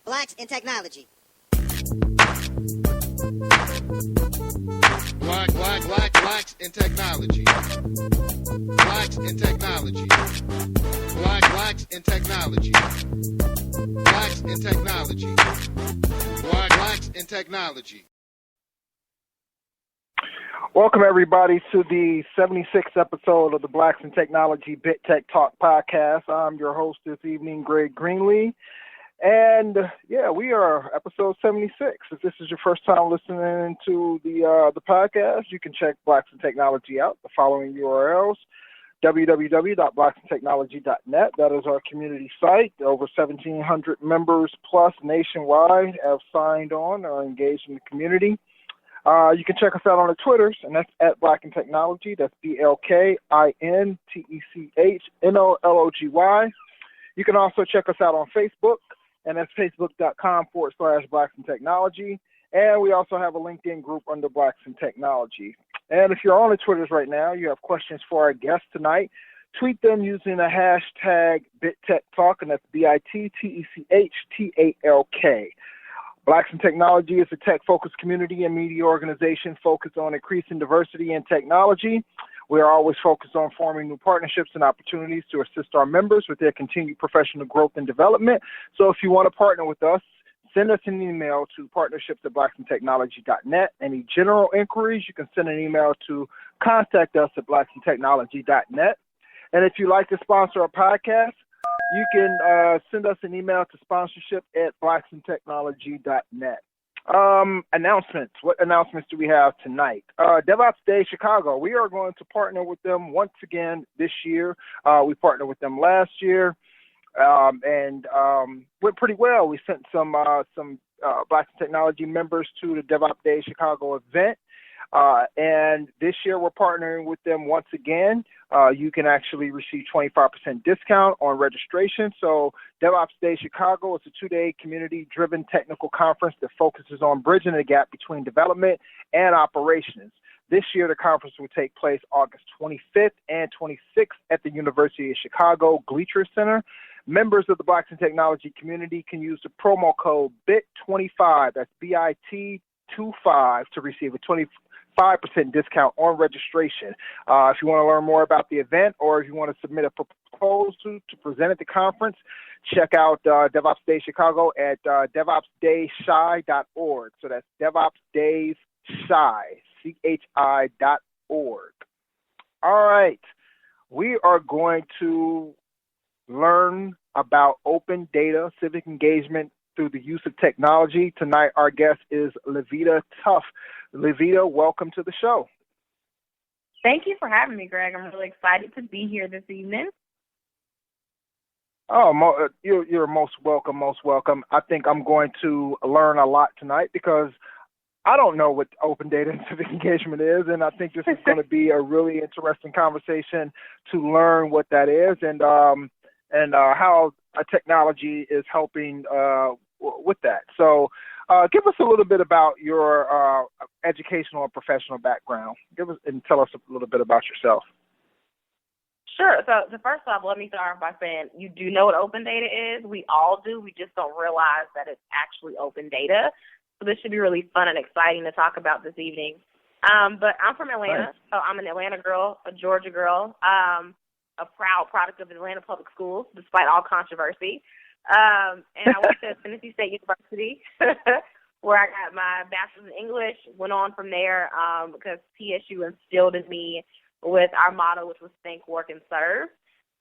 Blacks in technology. Blacks in technology. Blacks in technology. Blacks in technology. Blacks in technology. Blacks in technology. Welcome, everybody, to the 76th episode of the Blacks in Technology Bit Tech Talk podcast. I'm your host this evening, Greg Greenlee. And, we are episode 76. If this is your first time listening to the podcast, you can check Blacks in Technology out, the following URLs: www.blacksintechnology.net. That is our community site. Over 1,700 members plus nationwide have signed on or engaged in the community. You can check us out on the Twitters, and that's at Black in Technology. That's BLKINTECHNOLOGY. You can also check us out on Facebook, and that's facebook.com/Blacks in Technology. And we also have a LinkedIn group under Blacks in Technology. And if you're on the Twitters right now, you have questions for our guests tonight, tweet them using the hashtag BitTechTalk, and that's BITTECHTALK. Blacks in Technology is a tech-focused community and media organization focused on increasing diversity in technology. We are always focused on forming new partnerships and opportunities to assist our members with their continued professional growth and development. So if you want to partner with us, send us an email to partnerships@blacksintechnology.net. Any general inquiries, you can send an email to contact us at blacksintechnology.net. And if you'd like to sponsor a podcast, you can send us an email to sponsorship@blacksintechnology.net. Announcements. What announcements do we have tonight? DevOps Day Chicago. We are going to partner with them once again this year. We partnered with them last year, and went pretty well. We sent some Blacks in Technology members to the DevOps Day Chicago event. And this year we're partnering with them once again. You can actually receive 25% discount on registration. So DevOps Day Chicago is a 2-day community-driven technical conference that focuses on bridging the gap between development and operations. This year the conference will take place August 25th and 26th at the University of Chicago Gleacher Center. Members of the Blacks in Technology community can use the promo code BIT25, that's BIT25, to receive a 25% discount on registration. If you want to learn more about the event, or if you want to submit a proposal to present at the conference, check out DevOps Day Chicago at DevOpsDaySci.org. So that's DevOpsDaysChi, CHI.org. All right. We are going to learn about open data, civic engagement through the use of technology. Tonight, our guest is Lavita Tuff. Lavita, welcome to the show. Thank you for having me, Greg. I'm really excited to be here this evening. Oh, you're most welcome, most welcome. I think I'm going to learn a lot tonight because I don't know what open data and civic engagement is, and I think this is going to be a really interesting conversation to learn what that is and how a technology is helping with that. So give us a little bit about your educational and professional background. Tell us a little bit about yourself. Sure. So first off, let me start by saying you do know what open data is. We all do. We just don't realize that it's actually open data. So this should be really fun and exciting to talk about this evening. But I'm from Atlanta, Right. so I'm an Atlanta girl, a Georgia girl, a proud product of Atlanta Public Schools, despite all controversy. And I went to Tennessee State University, where I got my bachelor's in English, went on from there because TSU instilled in me with our motto, which was think, work, and serve.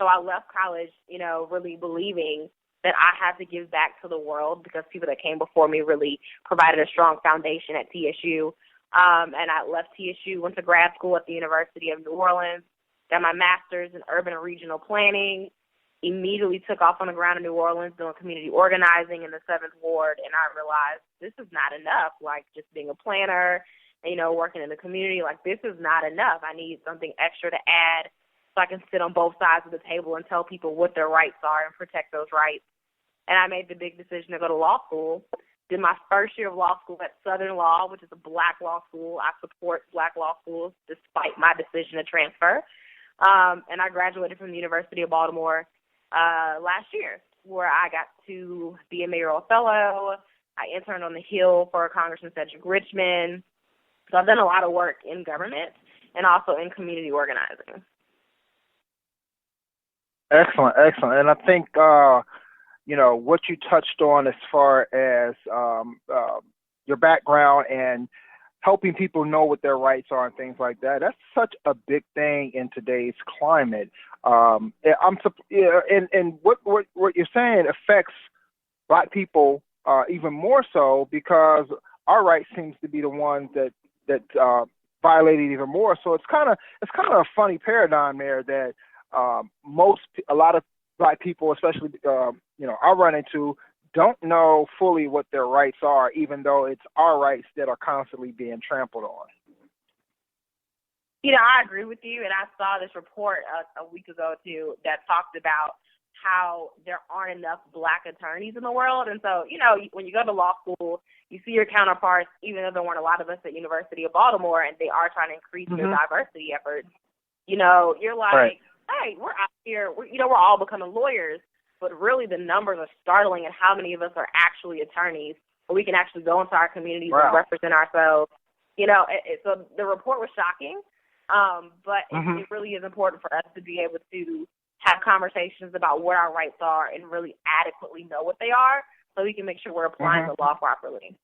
So I left college, really believing that I had to give back to the world because people that came before me really provided a strong foundation at TSU. And I left TSU, went to grad school at the University of New Orleans, got my master's in urban and regional planning, immediately took off on the ground in New Orleans doing community organizing in the 7th Ward, and I realized this is not enough, like just being a planner, working in the community, like this is not enough. I need something extra to add so I can sit on both sides of the table and tell people what their rights are and protect those rights. And I made the big decision to go to law school. Did my first year of law school at Southern Law, which is a black law school. I support black law schools despite my decision to transfer. And I graduated from the University of Baltimore last year, where I got to be a mayoral fellow. I interned on the Hill for Congressman Cedric Richmond. So I've done a lot of work in government and also in community organizing. Excellent, excellent. And I think, what you touched on as far as your background and helping people know what their rights are and things like that, that's such a big thing in today's climate. And what you're saying affects Black people even more so, because our rights seems to be the ones that violated even more. So it's kind of a funny paradigm there that a lot of Black people, especially I run into, don't know fully what their rights are, even though it's our rights that are constantly being trampled on. I agree with you, and I saw this report a week ago too that talked about how there aren't enough Black attorneys in the world. And so, when you go to law school, you see your counterparts, even though there weren't a lot of us at University of Baltimore, and they are trying to increase their diversity efforts. You're like, right. Hey, we're out here, we're all becoming lawyers, but really the numbers are startling at how many of us are actually attorneys, or we can actually go into our communities and represent ourselves. So the report was shocking, but it really is important for us to be able to have conversations about what our rights are and really adequately know what they are, so we can make sure we're applying the law properly.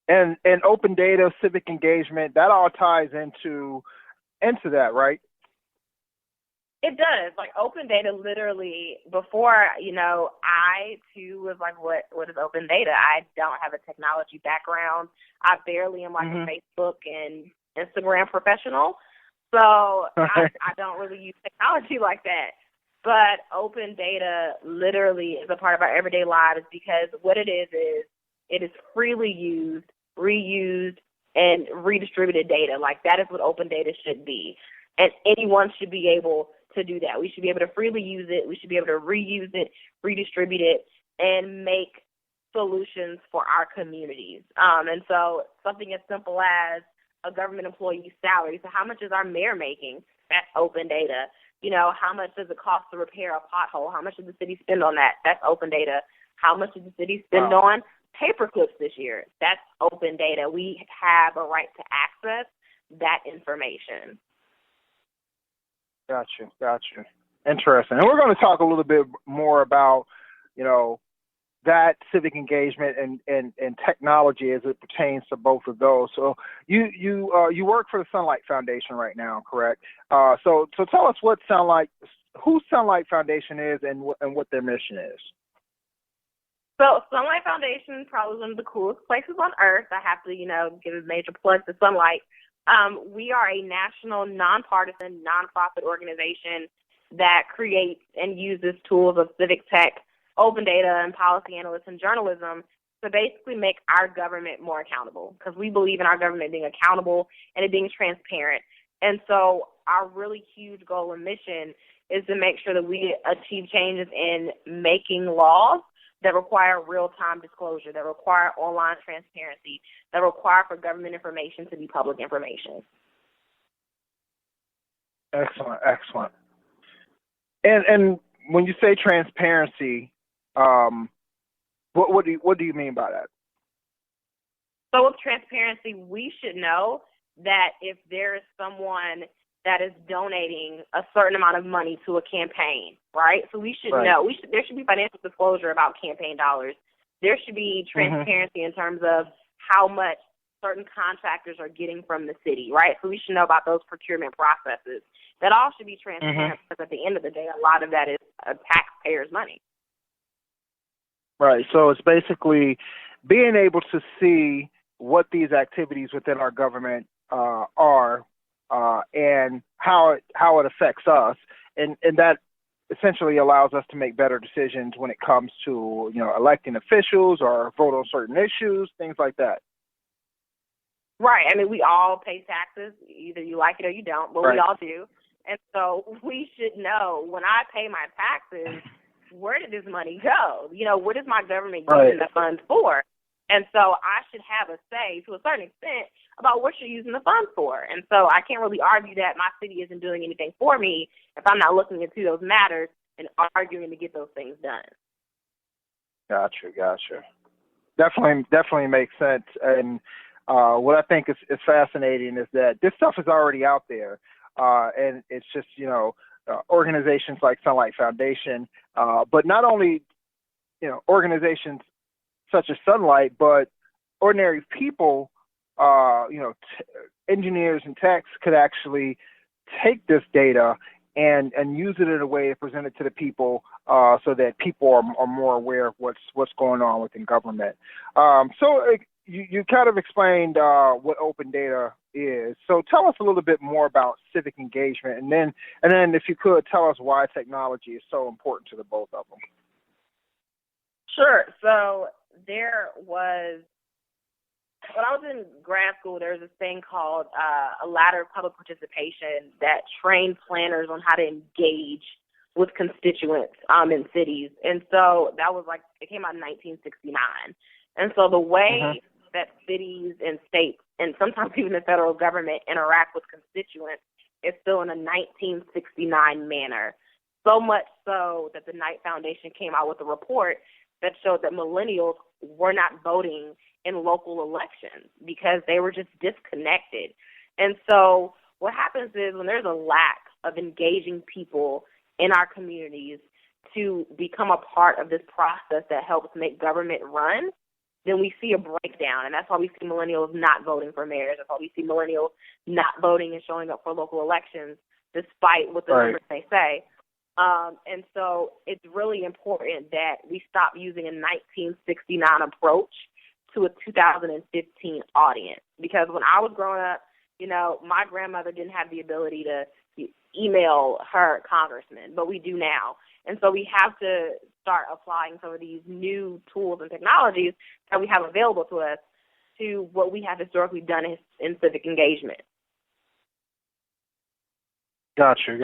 And open data, civic engagement, that all ties into that, right? It does. Like, open data literally, before, I too was like, what is open data? I don't have a technology background. I barely am like a Facebook and Instagram professional. So I don't really use technology like that. But open data literally is a part of our everyday lives, because what it is it is freely used, reused, and redistributed data. Like, that is what open data should be. And anyone should be able to do that. We should be able to freely use it. We should be able to reuse it, redistribute it, and make solutions for our communities. And so something as simple as a government employee's salary. So how much is our mayor making? That's open data. How much does it cost to repair a pothole? How much does the city spend on that? That's open data. How much did the city spend on paper clips this year? That's open data. We have a right to access that information. Gotcha. Interesting. And we're going to talk a little bit more about, that civic engagement and technology as it pertains to both of those. So you work for the Sunlight Foundation right now, correct? So tell us who Sunlight Foundation is and what their mission is. So Sunlight Foundation is probably one of the coolest places on earth. I have to, give a major plug to Sunlight. We are a national, nonpartisan, nonprofit organization that creates and uses tools of civic tech, open data, and policy analysts and journalism to basically make our government more accountable, because we believe in our government being accountable and it being transparent. And so our really huge goal and mission is to make sure that we achieve changes in making laws that require real-time disclosure, that require online transparency, that require for government information to be public information. Excellent. And when you say transparency, what do you mean by that? So with transparency, we should know that if there is someone that is donating a certain amount of money to a campaign, right? So we should know. There should be financial disclosure about campaign dollars. There should be transparency in terms of how much certain contractors are getting from the city, right? So we should know about those procurement processes. That all should be transparent, because at the end of the day, a lot of that is a taxpayer's money. Right. So it's basically being able to see what these activities within our government are, and how it affects us, and that essentially allows us to make better decisions when it comes to electing officials or vote on certain issues, things like that. Right. I mean, we all pay taxes. Either you like it or you don't, but we all do. And so we should know, when I pay my taxes, where did this money go? What is my government using the funds for? And so I should have a say, to a certain extent, about what you're using the funds for. And so I can't really argue that my city isn't doing anything for me if I'm not looking into those matters and arguing to get those things done. Gotcha. Definitely makes sense. And what I think is fascinating is that this stuff is already out there, and it's just organizations like Sunlight Foundation, but not only organizations such as Sunlight, but ordinary people, engineers and techs could actually take this data and use it in a way to present it to the people, so that people are more aware of what's going on within government. You kind of explained what open data is. So tell us a little bit more about civic engagement, and then if you could tell us why technology is so important to the both of them. Sure. So there was, when I was in grad school, there was this thing called a ladder of public participation that trained planners on how to engage with constituents in cities. And so that was it came out in 1969. And so the way that cities and states, and sometimes even the federal government, interact with constituents is still in a 1969 manner. So much so that the Knight Foundation came out with a report that showed that millennials were not voting in local elections because they were just disconnected. And so what happens is when there's a lack of engaging people in our communities to become a part of this process that helps make government run, then we see a breakdown. And that's why we see millennials not voting for mayors. That's why we see millennials not voting and showing up for local elections, despite what the numbers may say. And so it's really important that we stop using a 1969 approach to a 2015 audience. Because when I was growing up, my grandmother didn't have the ability to email her congressman, but we do now. And so we have to start applying some of these new tools and technologies that we have available to us to what we have historically done in civic engagement. Gotcha.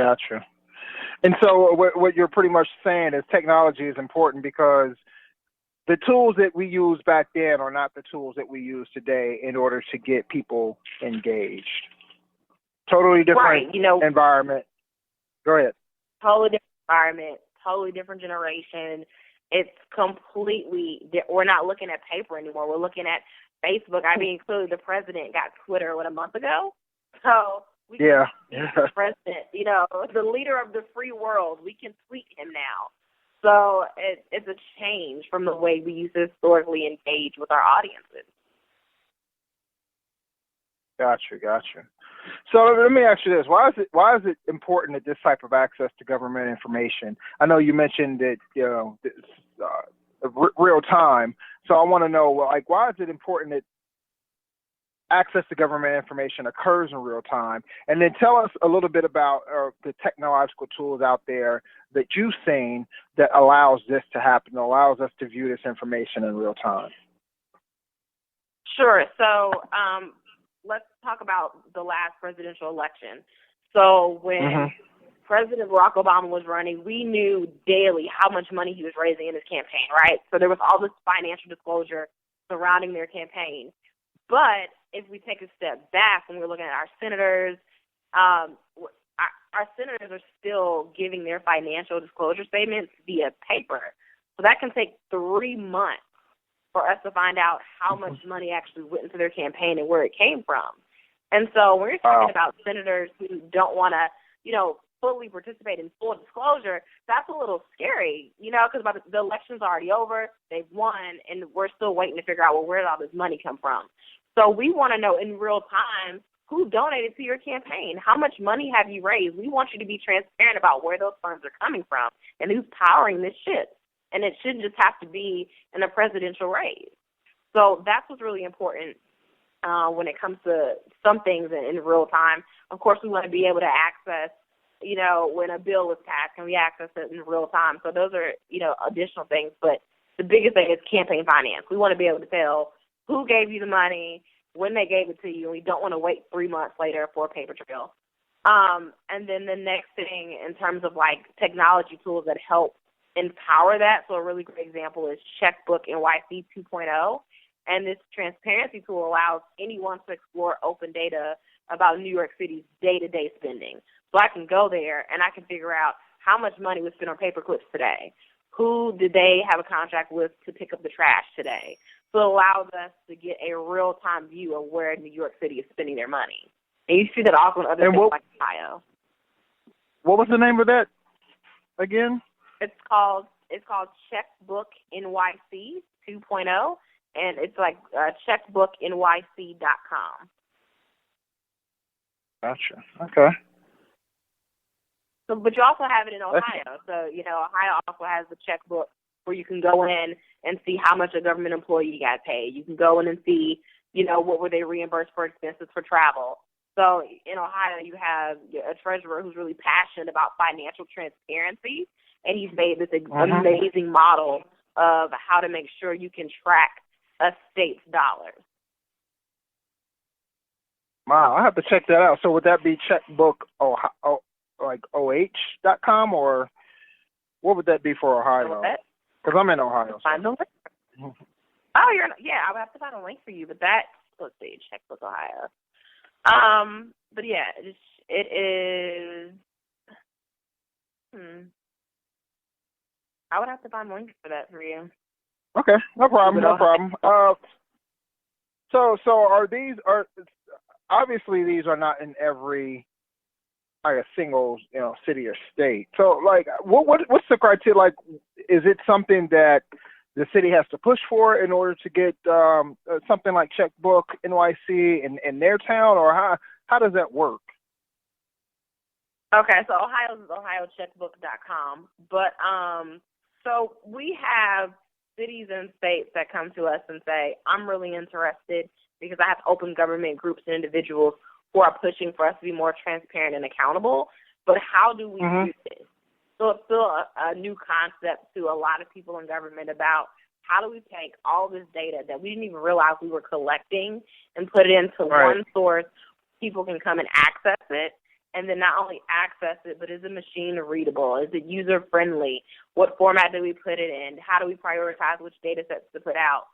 And so what you're pretty much saying is technology is important because the tools that we used back then are not the tools that we use today in order to get people engaged. Totally different environment. Go ahead. Totally different environment, totally different generation. It's completely, we're not looking at paper anymore. We're looking at Facebook. I mean, clearly the president got Twitter, a month ago? So we can the president, the leader of the free world. We can tweet him now. So it's a change from the way we used to historically engage with our audiences. Gotcha. So let me ask you this: Why is it important that this type of access to government information? I know you mentioned that real time. So I want to know, why is it important that access to government information occurs in real time? And then tell us a little bit about the technological tools out there that you've seen that allows this to happen, allows us to view this information in real time. Sure. So let's talk about the last presidential election. So when President Barack Obama was running, we knew daily how much money he was raising in his campaign, right? So there was all this financial disclosure surrounding their campaign. But if we take a step back and we're looking at our senators, our senators are still giving their financial disclosure statements via paper. So that can take 3 months for us to find out how much money actually went into their campaign and where it came from. And so when you're talking about senators who don't want to, fully participate in full disclosure, that's a little scary, because the election's already over, they've won, and we're still waiting to figure out, where did all this money come from? So we want to know in real time who donated to your campaign. How much money have you raised? We want you to be transparent about where those funds are coming from and who's powering this ship. And it shouldn't just have to be in a presidential race. So that's what's really important when it comes to some things in real time. Of course, we want to be able to access, when a bill is passed, can we access it in real time? So those are, additional things. But the biggest thing is campaign finance. We want to be able to tell who gave you the money, when they gave it to you, and we don't want to wait 3 months later for a paper trail. And then the next thing in terms of technology tools that help empower that. So a really great example is Checkbook NYC 2.0. And this transparency tool allows anyone to explore open data about New York City's day-to-day spending. So I can go there and I can figure out how much money was spent on paper clips today, who did they have a contract with to pick up the trash today. So it allows us to get a real-time view of where New York City is spending their money. And you see that also in other states like Ohio. What was the name of that again? It's called Checkbook NYC 2.0, and it's like checkbooknyc.com. Gotcha. Okay. So, but you also have it in Ohio. So, Ohio also has the checkbook where you can go in and see how much a government employee got paid. You can go in and see, what were they reimbursed for expenses for travel. So in Ohio, you have a treasurer who's really passionate about financial transparency, and he's made this amazing model of how to make sure you can track a state's dollars. Wow, I have to check that out. So would that be checkbook like OH.com, or what would that be for Ohio? Because I'm in Ohio. Find the link. Oh, I would have to find a link for you, but let's see, Checkbook Ohio. But yeah, it is. I would have to find links for that for you. Okay, no problem. So obviously these are not in every single city or state. So what's the criteria? Like, is it something that the city has to push for in order to get something like Checkbook NYC in their town, or how does that work? Okay, so Ohio's is ohiocheckbook.com, but so we have cities and states that come to us and say, I'm really interested because I have open government groups and individuals who are pushing for us to be more transparent and accountable, but how do we do this? So it's still a new concept to a lot of people in government about how do we take all this data that we didn't even realize we were collecting and put it into one source. People can come and access it, and then not only access it, but is it machine readable? Is it user friendly? What format do we put it in? How do we prioritize which data sets to put out?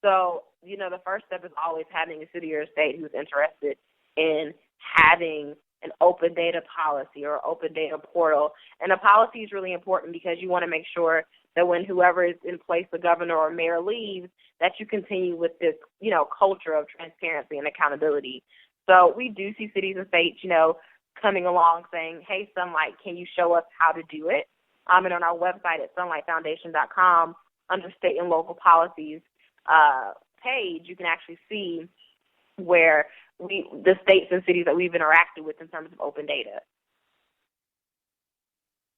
So, the first step is always having a city or a state who's interested in having an open data policy or open data portal. And a policy is really important because you want to make sure that when whoever is in place, the governor or mayor, leaves, that you continue with this, culture of transparency and accountability. So we do see cities and states, coming along saying, hey, Sunlight, can you show us how to do it? And on our website at sunlightfoundation.com, under state and local policies page, you can actually see where the states and cities that we've interacted with in terms of open data.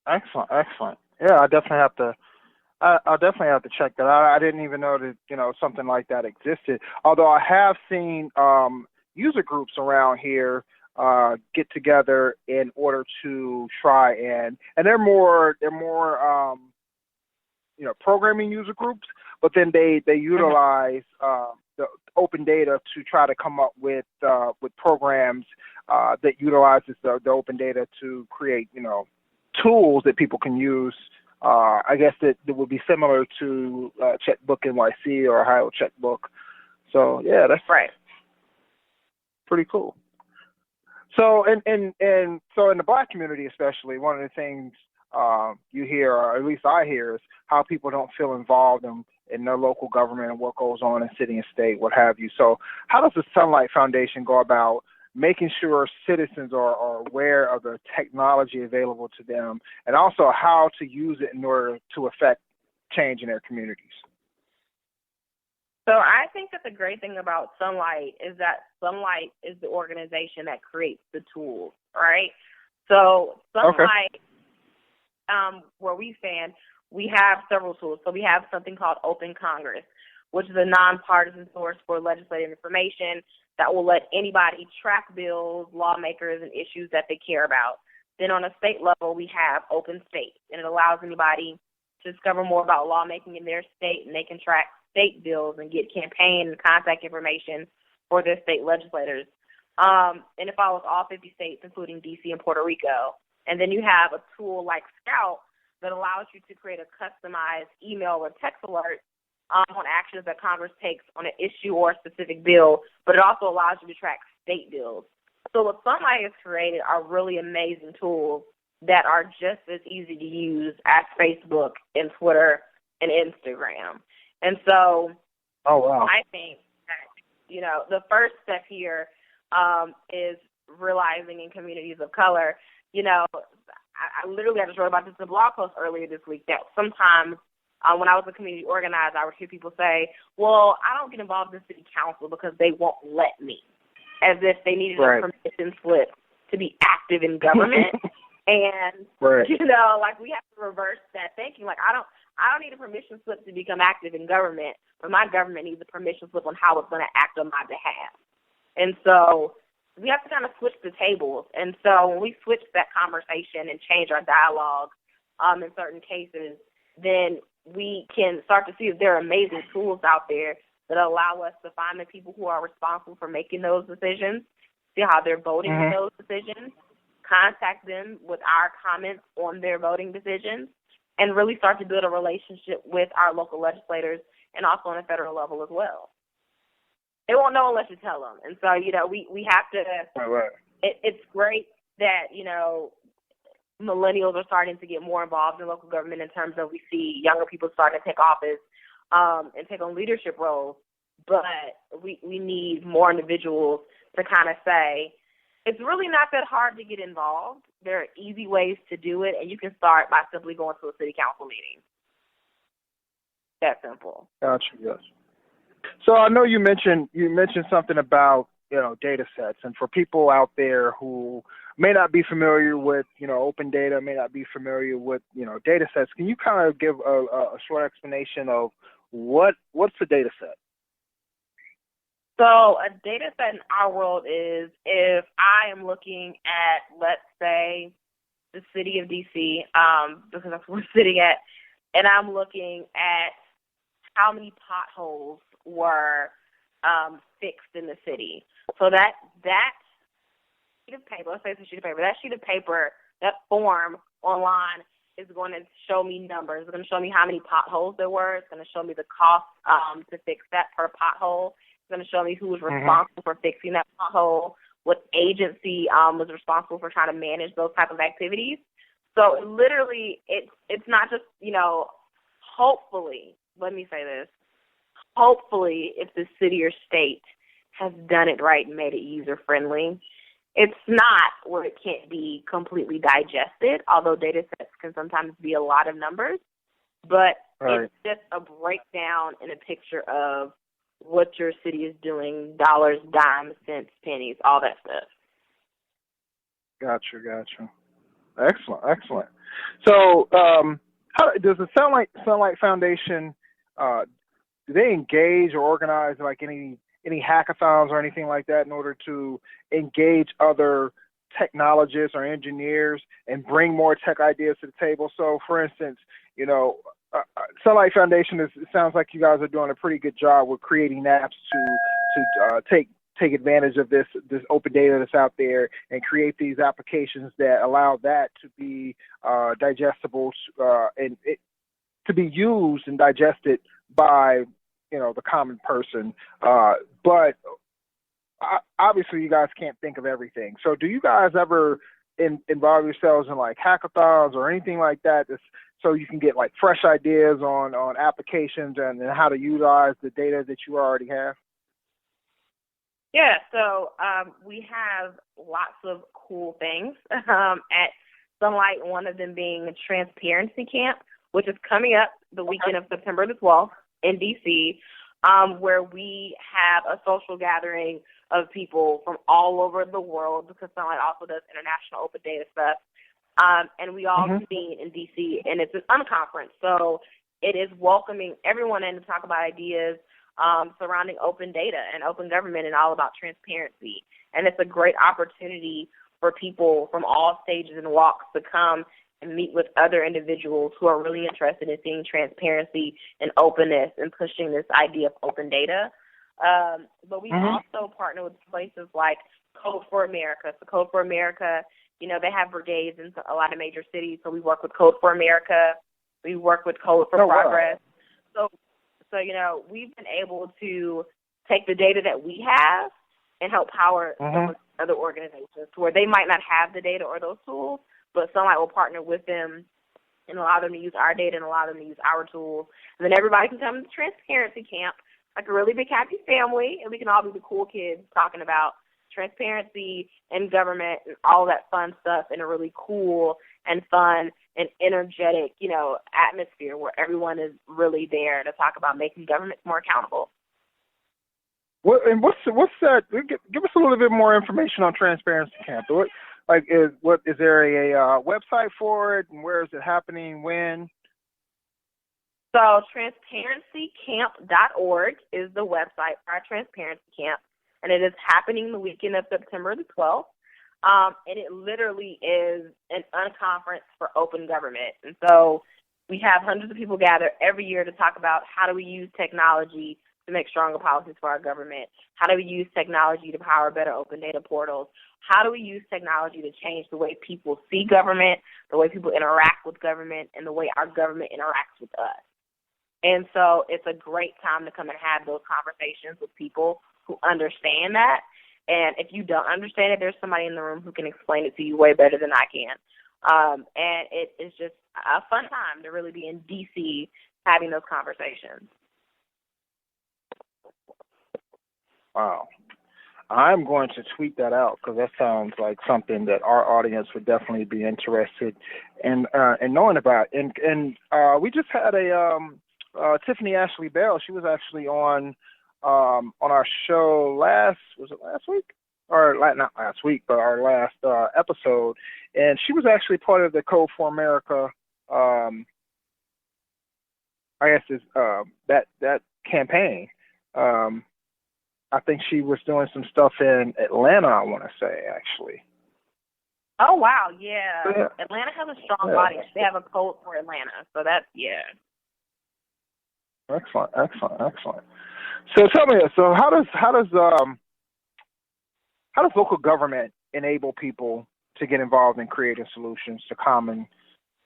Excellent. Yeah, I'll definitely have to check that out. I didn't even know that something like that existed. Although I have seen user groups around here get together in order to try and they're more programming user groups, but then they utilize the open data to try to come up with programs that utilizes the open data to create tools that people can use. I guess that would be similar to Checkbook NYC or Ohio Checkbook. So yeah, that's right. Pretty cool. So so in the Black community especially, one of the things you hear, or at least I hear, is how people don't feel involved in their local government and what goes on in city and state, what have you. So how does the Sunlight Foundation go about making sure citizens are aware of the technology available to them, and also how to use it in order to affect change in their communities? So I think that the great thing about Sunlight is that Sunlight is the organization that creates the tools, right? So Sunlight, where we stand, we have several tools. So we have something called Open Congress, which is a nonpartisan source for legislative information that will let anybody track bills, lawmakers, and issues that they care about. Then on a state level, we have Open State, and it allows anybody to discover more about lawmaking in their state, and they can track state bills and get campaign and contact information for their state legislators. And it follows all 50 states, including D.C. and Puerto Rico. And then you have a tool like Scout that allows you to create a customized email or text alert on actions that Congress takes on an issue or a specific bill, but it also allows you to track state bills. So what Sunlight has created are really amazing tools that are just as easy to use as Facebook and Twitter and Instagram. And so Oh, wow. I think that, the first step here is realizing in communities of color, I literally just wrote about this in a blog post earlier this week, that sometimes when I was a community organizer, I would hear people say, well, I don't get involved in city council because they won't let me, as if they needed a permission slip to be active in government. And, we have to reverse that thinking. Like, I don't need a permission slip to become active in government, but my government needs a permission slip on how it's going to act on my behalf. And so we have to kind of switch the tables. And so when we switch that conversation and change our dialogue in certain cases, then we can start to see that there are amazing tools out there that allow us to find the people who are responsible for making those decisions, see how they're voting in those decisions, contact them with our comments on their voting decisions, and really start to build a relationship with our local legislators and also on a federal level as well. They won't know unless you tell them. And so, we have to it's great that, millennials are starting to get more involved in local government in terms of we see younger people starting to take office and take on leadership roles. But we need more individuals to kind of say, it's really not that hard to get involved. There are easy ways to do it, and you can start by simply going to a city council meeting. That simple. Gotcha, yes. So I know you mentioned something about, data sets, and for people out there who may not be familiar with, open data, may not be familiar with, data sets, can you kind of give a short explanation of what's a data set? So a data set in our world is if I am looking at, let's say, the city of D.C., because that's where we're sitting at, and I'm looking at how many potholes were fixed in the city. So that sheet of paper, let's say it's a sheet of paper, that sheet of paper, that form online is going to show me numbers. It's going to show me how many potholes there were. It's going to show me the cost to fix that per pothole. It's going to show me who was responsible for fixing that pothole, what agency was responsible for trying to manage those type of activities. So literally, it's not just, hopefully, let me say this, hopefully if the city or state has done it right and made it user-friendly, it's not where it can't be completely digested, although data sets can sometimes be a lot of numbers. But it's just a breakdown and a picture of what your city is doing, dollars, dimes, cents, pennies, all that stuff. Gotcha. Excellent. So how does the Sunlight Foundation, do they engage or organize like any hackathons or anything like that in order to engage other technologists or engineers and bring more tech ideas to the table? So, for instance, Sunlight Foundation it sounds like you guys are doing a pretty good job with creating apps to take advantage of this open data that's out there and create these applications that allow that to be digestible and to be used and digested by the common person. But obviously you guys can't think of everything. So do you guys ever involve yourselves in like hackathons or anything like that so you can get like fresh ideas on applications and how to utilize the data that you already have? Yeah, so we have lots of cool things at Sunlight, one of them being a transparency camp, which is coming up the weekend of September the 12th in D.C., where we have a social gathering of people from all over the world, because Sunlight also does international open data stuff. And we all convene in D.C., and it's an unconference. So it is welcoming everyone in to talk about ideas surrounding open data and open government and all about transparency. And it's a great opportunity for people from all stages and walks to come and meet with other individuals who are really interested in seeing transparency and openness and pushing this idea of open data. But we also partner with places like Code for America. So Code for America, they have brigades in a lot of major cities. So we work with Code for America. We work with Code for Progress. Wow. So we've been able to take the data that we have and help power some other organizations where they might not have the data or those tools, but Sunlight will partner with them and allow them to use our data and allow them to use our tools. And then everybody can come to transparency camp, like a really big happy family, and we can all be the cool kids talking about transparency and government and all that fun stuff in a really cool and fun and energetic, atmosphere where everyone is really there to talk about making government more accountable. What's that? Give us a little bit more information on Transparency Camp. Is there a website for it, and where is it happening? When? So transparencycamp.org is the website for our Transparency Camp, and it is happening the weekend of September the 12th. And it literally is an unconference for open government. And so we have hundreds of people gather every year to talk about how do we use technology to make stronger policies for our government? How do we use technology to power better open data portals? How do we use technology to change the way people see government, the way people interact with government, and the way our government interacts with us? And so it's a great time to come and have those conversations with people who understand that. And if you don't understand it, there's somebody in the room who can explain it to you way better than I can. And it is just a fun time to really be in D.C. having those conversations. Wow. I'm going to tweet that out because that sounds like something that our audience would definitely be interested in knowing about. And we just had Tiffany Ashley Bell. She was actually on our show last week? Or not last week, but our last episode. And she was actually part of the Code for America, that campaign. I think she was doing some stuff in Atlanta, I want to say, actually. Oh, wow, yeah. Atlanta has a strong audience. They have a code for Atlanta, so that's, yeah. Excellent. So tell me this. So how does local government enable people to get involved in creating solutions to common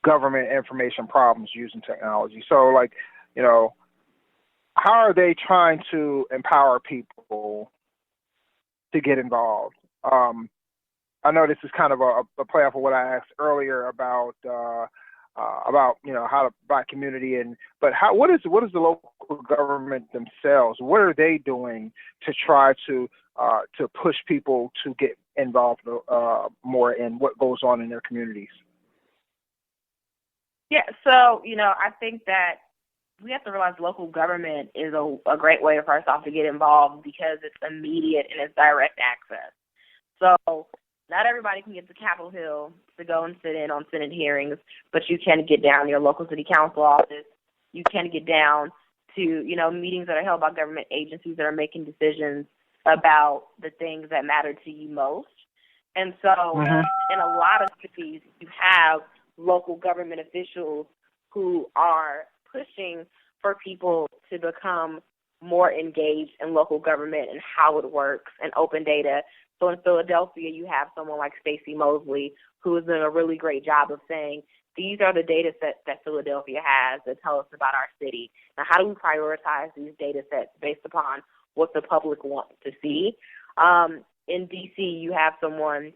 government information problems using technology? So, how are they trying to empower people to get involved? I know this is kind of a play off of what I asked earlier about how to buy community, but what is the local government themselves? What are they doing to try to push people to get involved more in what goes on in their communities? Yeah, so I think that we have to realize local government is a great way, first off, to get involved because it's immediate and it's direct access. So not everybody can get to Capitol Hill to go and sit in on Senate hearings, but you can get down to your local city council office. You can get down to, meetings that are held by government agencies that are making decisions about the things that matter to you most. And so in a lot of cities, you have local government officials who are pushing for people to become more engaged in local government and how it works and open data. So in Philadelphia, you have someone like Stacey Mosley, who is doing a really great job of saying, these are the data sets that Philadelphia has that tell us about our city. Now, how do we prioritize these data sets based upon what the public wants to see? In D.C., you have someone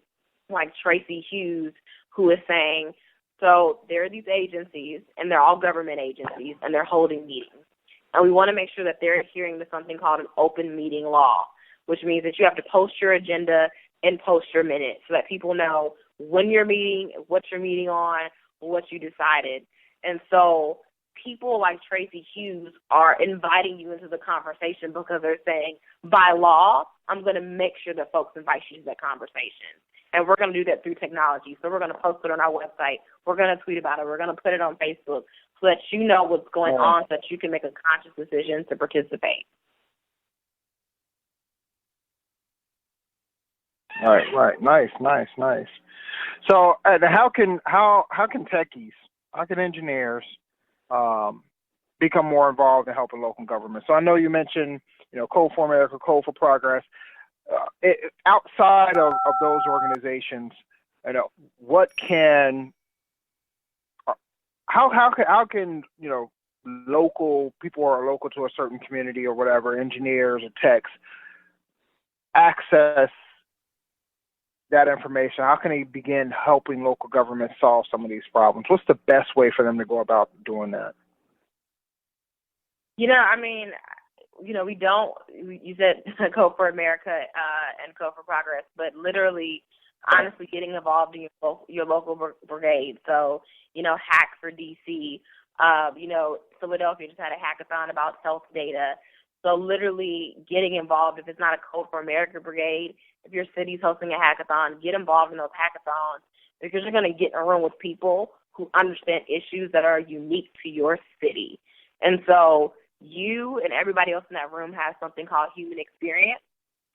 like Tracy Hughes who is saying, so there are these agencies, and they're all government agencies, and they're holding meetings. And we want to make sure that they're adhering to something called an open meeting law, which means that you have to post your agenda and post your minutes so that people know when you're meeting, what you're meeting on, what you decided. And so people like Tracy Hughes are inviting you into the conversation because they're saying, by law, I'm going to make sure that folks invite you to that conversation. And we're going to do that through technology. So we're going to post it on our website. We're going to tweet about it. We're going to put it on Facebook so that you know what's going on so that you can make a conscious decision to participate. Right. Nice. So how can techies, how can engineers become more involved in helping local government? So I know you mentioned, Code for America, Code for Progress. Outside of those organizations, how can local people who are local to a certain community or whatever, engineers or techs, access that information? How can they begin helping local governments solve some of these problems? What's the best way for them to go about doing that? I mean, we don't. You said Code for America and Code for Progress, but literally, honestly, getting involved in your local brigade. So, Hack for DC. Philadelphia just had a hackathon about health data. So literally getting involved, if it's not a Code for America brigade, if your city's hosting a hackathon, get involved in those hackathons because you're going to get in a room with people who understand issues that are unique to your city. And so you and everybody else in that room has something called human experience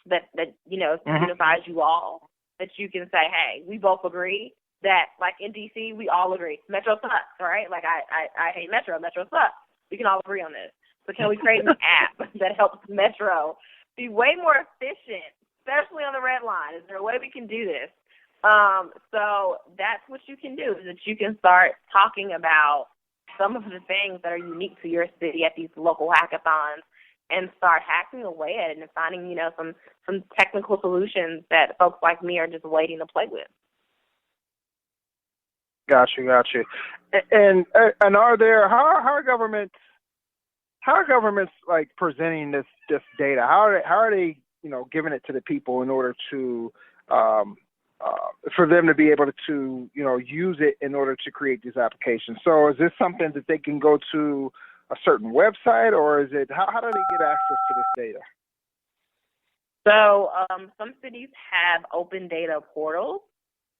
that unifies you all, that you can say, hey, we both agree that, like in D.C., we all agree. Metro sucks, right? Like, I hate Metro. Metro sucks. We can all agree on this. So can we create an app that helps Metro be way more efficient, especially on the red line? Is there a way we can do this? So that's what you can do, is that you can start talking about some of the things that are unique to your city at these local hackathons and start hacking away at it and finding, some technical solutions that folks like me are just waiting to play with. Got you. And are there how are governments like presenting this data? How are they giving it to the people in order to for them to be able to use it in order to create these applications? So is this something that they can go to a certain website, or is it how do they get access to this data? So some cities have open data portals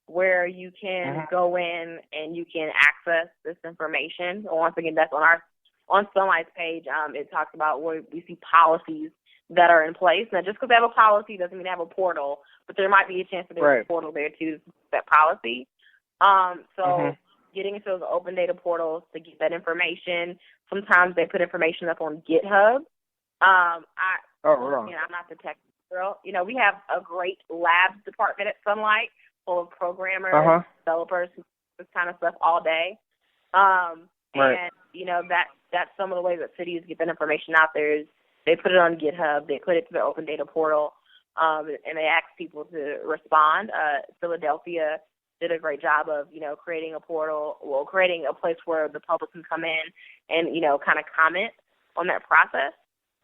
where you can go in and you can access this information. Once again, that's on Sunlight's page. It talks about where we see policies that are in place. Now, just because they have a policy doesn't mean they have a portal, but there might be a chance that there's a portal there too, that policy. Getting into those open data portals to get that information. Sometimes they put information up on GitHub. I'm not the tech girl. We have a great labs department at Sunlight full of programmers, developers who do this kind of stuff all day. And that's some of the ways that cities get that information out there is they put it on GitHub, they put it to the open data portal, and they ask people to respond. Philadelphia did a great job of, creating a portal, creating a place where the public can come in and, kind of comment on that process.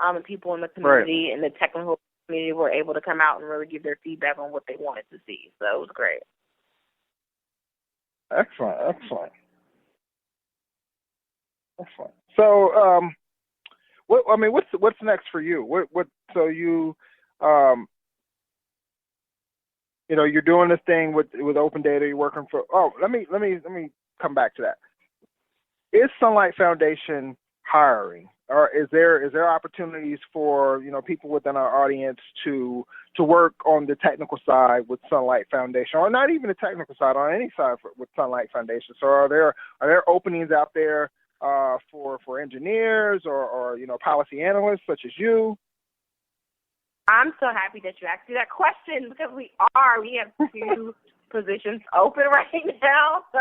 And people in the community and the technical community were able to come out and really give their feedback on what they wanted to see. So it was great. Excellent. So, what's next for you? So you, you're doing this thing with open data. You're working for. Oh, let me come back to that. Is Sunlight Foundation hiring, or is there opportunities for people within our audience to work on the technical side with Sunlight Foundation, or not even the technical side, on any side with Sunlight Foundation? So are there openings out there for engineers or policy analysts such as you? I'm so happy that you asked me that question because we have two positions open right now. So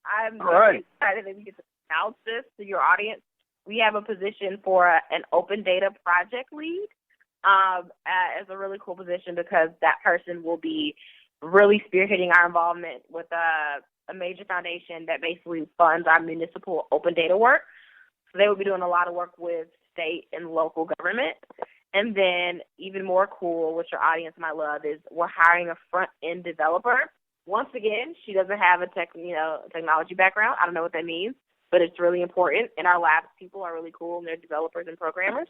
I'm very excited that we get to announce this to your audience. We have a position for an open data project lead as a really cool position because that person will be really spearheading our involvement with a major foundation that basically funds our municipal open data work. So they will be doing a lot of work with state and local government. And then even more cool, which your audience might love, is we're hiring a front-end developer. Once again, she doesn't have a technology background. I don't know what that means, but it's really important. And our labs people are really cool, and they're developers and programmers.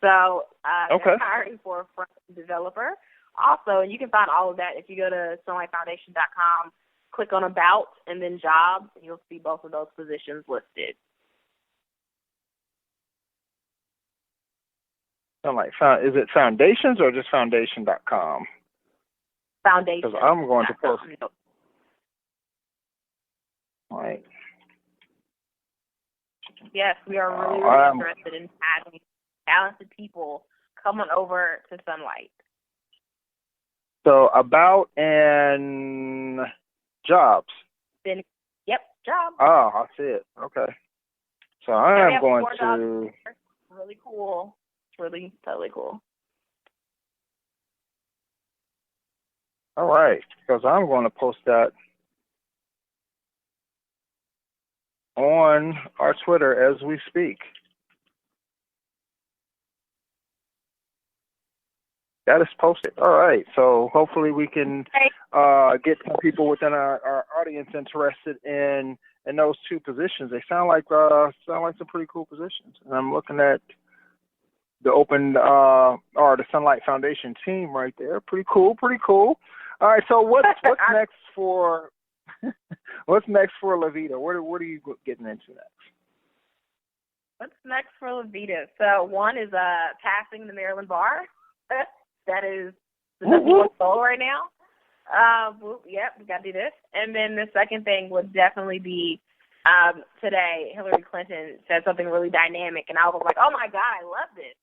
So they're hiring for a front-end developer. Also, and you can find all of that if you go to sunlightfoundation.com, click on About, and then Jobs, and you'll see both of those positions listed. Is it foundations or just foundation.com? Foundation. Because I'm going to post. Right. Yes, we are really interested in having talented people come on over to Sunlight. So About and Jobs. Then, yep, Jobs. Oh, I see it. Okay. So I am going to. Really cool. Really totally cool. All right, because I'm going to post that on our Twitter as we speak. That is posted. All right, so hopefully we can get some people within our audience interested in those two positions. They sound like some pretty cool positions. And I'm looking at the Open or the Sunlight Foundation team right there. Pretty cool, pretty cool. All right, so what's next for what's next for Lavita? What are you getting into next? What's next for Lavita? So one is passing the Maryland bar. That is the number one goal right now. Yep, we got to do this. And then the second thing would definitely be today Hillary Clinton said something really dynamic, and I was like, oh, my God, I love this.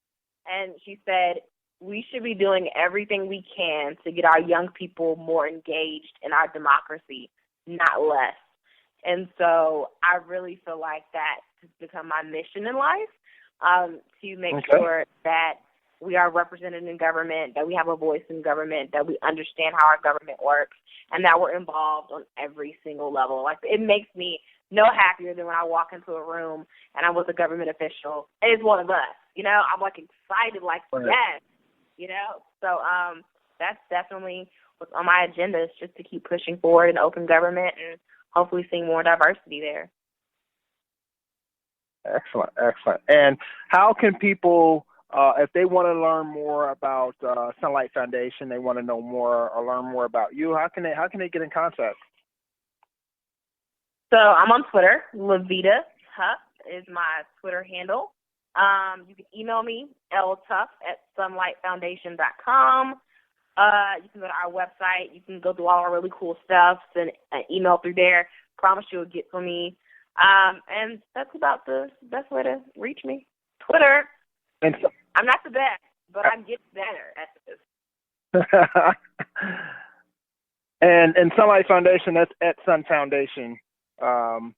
And she said, we should be doing everything we can to get our young people more engaged in our democracy, not less. And so I really feel like that has become my mission in life, to make sure that we are represented in government, that we have a voice in government, that we understand how our government works, and that we're involved on every single level. Like, it makes me no happier than when I walk into a room and I'm with a government official and it's one of us. You know, I'm like excited, like, yes, you know. So that's definitely what's on my agenda, is just to keep pushing forward in open government and hopefully seeing more diversity there. Excellent, excellent. And how can people, if they want to learn more about Sunlight Foundation, they want to know more or learn more about you, how can they get in contact? So I'm on Twitter. Lavita Tuff is my Twitter handle. You can email me, ltuff@sunlightfoundation.com. You can go to our website. You can go through all our really cool stuff and email through there. Promise you'll get to me. And that's about the best way to reach me. Twitter. And so, I'm not the best, but I'm getting better at this. and Sunlight Foundation, that's at Sun Foundation on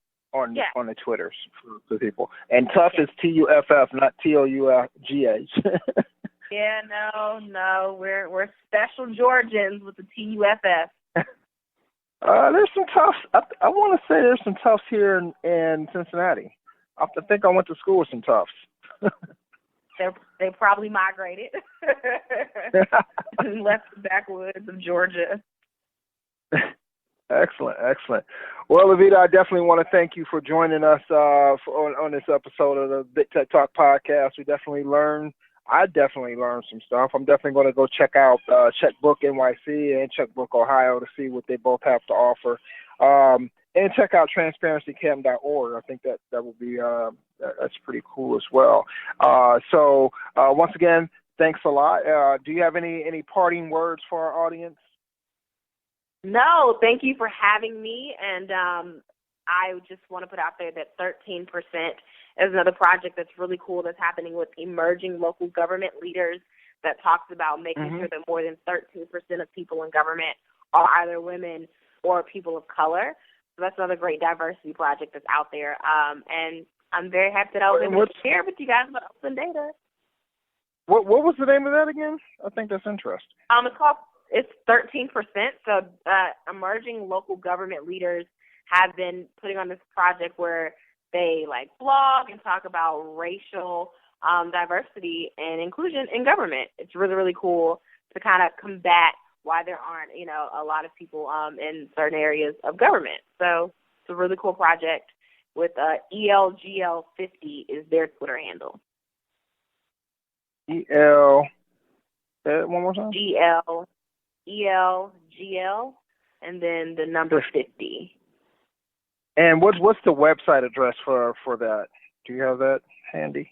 the Twitters for people. And Tuff is Tuff, not Tough. Yeah, no, we're special Georgians with the Tuff. There's some Tuffs. I want to say there's some Tuffs here in Cincinnati. I think I went to school with some Tuffs. They probably migrated and left the backwoods of Georgia. Excellent, excellent. Well, Lavita, I definitely want to thank you for joining us on this episode of the Big Tech Talk podcast. I definitely learned some stuff. I'm definitely going to go check out Checkbook NYC and Checkbook Ohio to see what they both have to offer. And check out transparencycam.org. I think that will be that's pretty cool as well. So once again, thanks a lot. Do you have any parting words for our audience? No, thank you for having me. And I just want to put out there that 13% is another project that's really cool that's happening with emerging local government leaders that talks about making sure that more than 13% of people in government are either women or people of color. So that's another great diversity project that's out there. And I'm very happy that I was able to share with you guys about open data. What was the name of that again? I think that's interesting. It's 13%. So emerging local government leaders have been putting on this project where they blog and talk about racial diversity and inclusion in government. It's really, really cool to kind of combat why there aren't, a lot of people in certain areas of government. So it's a really cool project with ELGL50 is their Twitter handle. One more time? ELGL, and then the number 50. And what's the website address for that? Do you have that handy?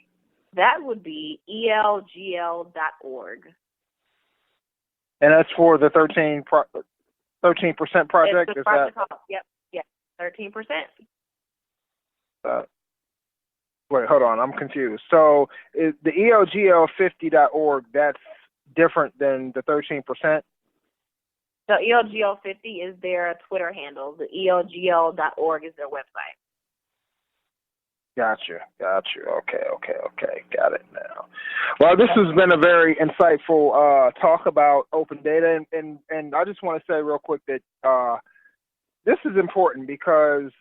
That would be elgl.org. And that's for the 13% project? It's the project Yep, 13%. Wait, hold on, I'm confused. So is the elgl50.org, that's different than the 13%? So ELGL50 is their Twitter handle. The ELGL.org is their website. Gotcha. Okay. Got it now. Well, this has been a very insightful talk about open data, and I just want to say real quick that this is important because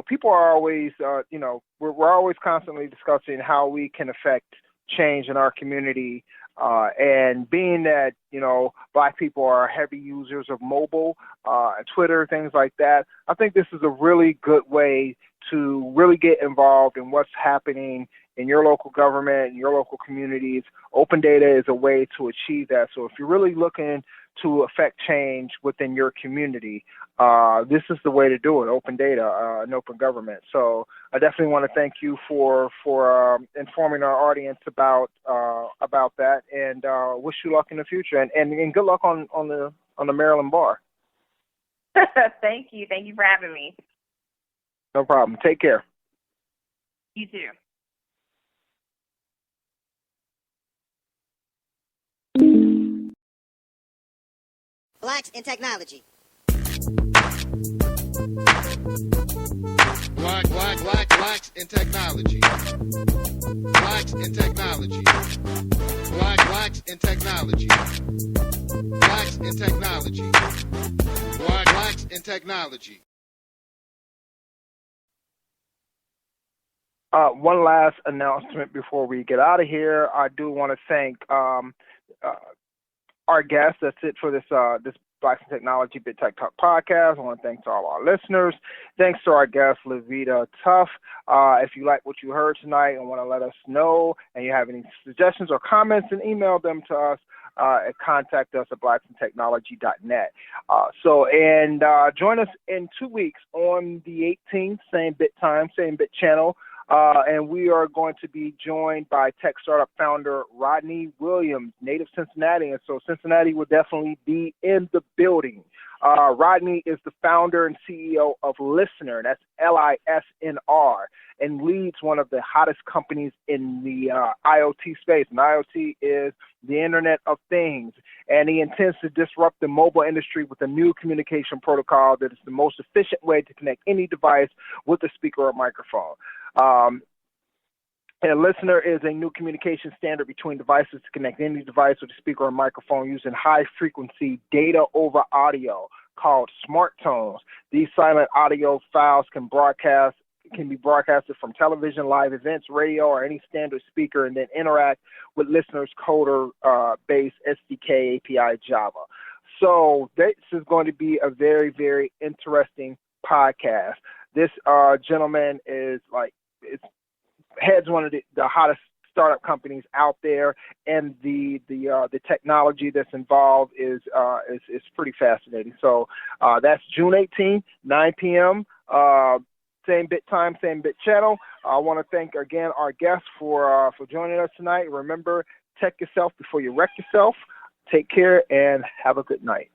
people are always we're always constantly discussing how we can affect change in our community, and being that Black people are heavy users of mobile, Twitter, things like that. I think this is a really good way to really get involved in what's happening in your local government, in your local communities. Open data is a way to achieve that. So if you're really looking to affect change within your community, this is the way to do it, open data and open government. So I definitely want to thank you for informing our audience about that, and wish you luck in the future, and good luck on the Maryland bar. Thank you. Thank you for having me. No problem. Take care. You too. Blacks in technology. Blacks in technology. Blacks in technology. Blacks in technology. Blacks in technology. Blacks in technology. One last announcement before we get out of here. I do want to thank our guests. That's it for this Blacks in Technology Bit Tech Talk podcast. I want to thank all our listeners. Thanks to our guest, Lavita Tuff. If you like what you heard tonight and want to let us know, and you have any suggestions or comments, then email them to us and contact us at blacksintechnology.net. Join us in 2 weeks on the 18th, same bit time, same bit channel. And we are going to be joined by tech startup founder Rodney Williams, native Cincinnati. And so Cincinnati will definitely be in the building. Rodney is the founder and CEO of Listener, that's LISNR, and leads one of the hottest companies in the IoT space. And IoT is the Internet of Things. And he intends to disrupt the mobile industry with a new communication protocol that is the most efficient way to connect any device with a speaker or microphone. And Listener is a new communication standard between devices to connect any device with a speaker or microphone using high-frequency data over audio called smart tones. These silent audio files can be broadcasted from television, live events, radio, or any standard speaker, and then interact with Listener's coder-based SDK API Java. So this is going to be a very, very interesting podcast. This gentleman is heads one of the hottest startup companies out there, and the technology that's involved is pretty fascinating. So that's June 18th, 9 p.m. Same bit time, same bit channel. I want to thank again our guests for joining us tonight. Remember, check yourself before you wreck yourself. Take care and have a good night.